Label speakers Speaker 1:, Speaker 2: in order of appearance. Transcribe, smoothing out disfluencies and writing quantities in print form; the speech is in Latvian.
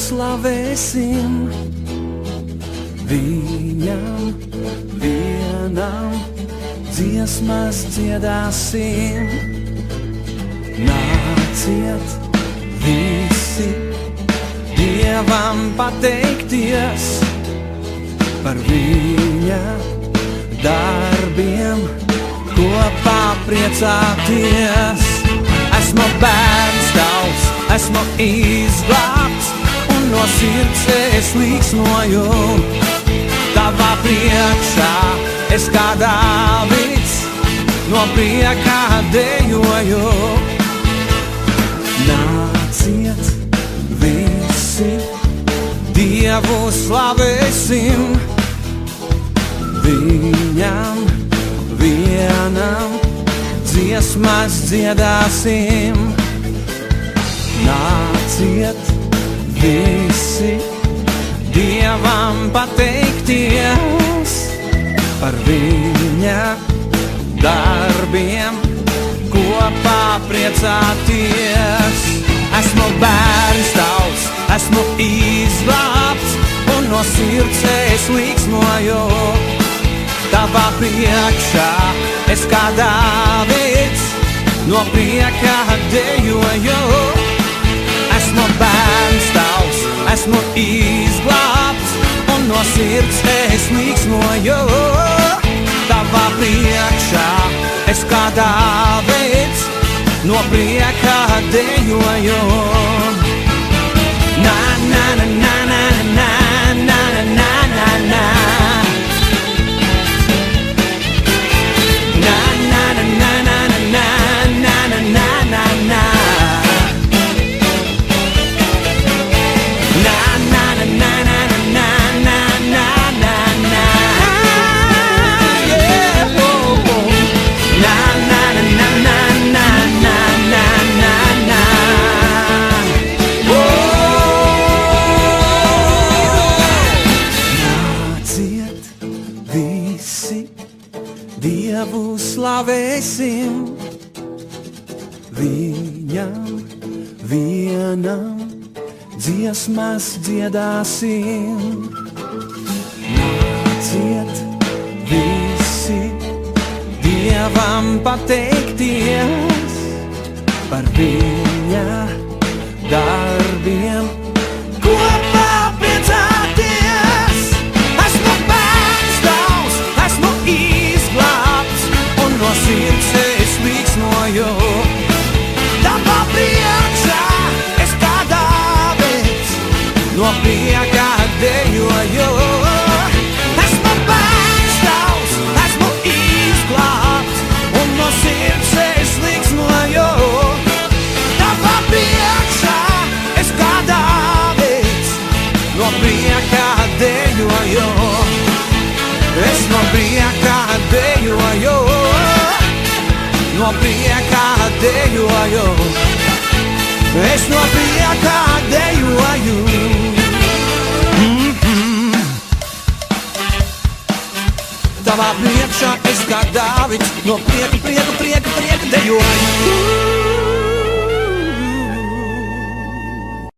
Speaker 1: slavēsim, viņam vienam dziesmas dziedāsim. Nāciet visi Dievam pateikties par viņa darbiem, kopā priecāties. Esmu bērns tavs, esmu izglābts, un no sirds es līksmoju. Tavā priekšā es kā Dāvids, no priekā dejoju. Nāciet visi, Dievu slavēsim, viņam vienam dziesmas dziedāsim. Nāciet visi Dievam pateikties par viņa darbiem, kopā priecāties. Esmu bērns tavs, esmu izglābts, un no sirds es līksmoju. Tavā priekšā es kā Dāvids, no priekā dejoju. Esmu bērns tavs, esmu izglābts, un no sirds es līksmoju. Tavā priekšā es kā Dāvids, no priekā dejoju. Na, na, na, na, na, na, na, na, na, na. Na, na, na, na, na, na, na, na, na, na, na. Na, na, na, na, na, na, na, na, na, na. Yeah, oh, oh. Na, na, na, na, na, na, na, na, na, na. Oh. Nāciet visi, Dievu slavēsim, viņam vienam dziesmas dziedāsim. Nāciet visi Dievam pateikties par viņa darbiem, kopā priecāties. Esmu bērns tavs, esmu izglābts, un no sirds es līksmoju. Tavā priekšā es kā Dāvids, no priekā dejoju. Esmu bērns tavs, esmu izglābts, un no sirds es līksmoju. Tavā priekšā es kā Dāvids, no priekā dejoju. Es no priekā dejoju, no priekā dejoju. Es no priekā dejoju. Tavā priekšā es kā Dāvids, no prieka dejoju.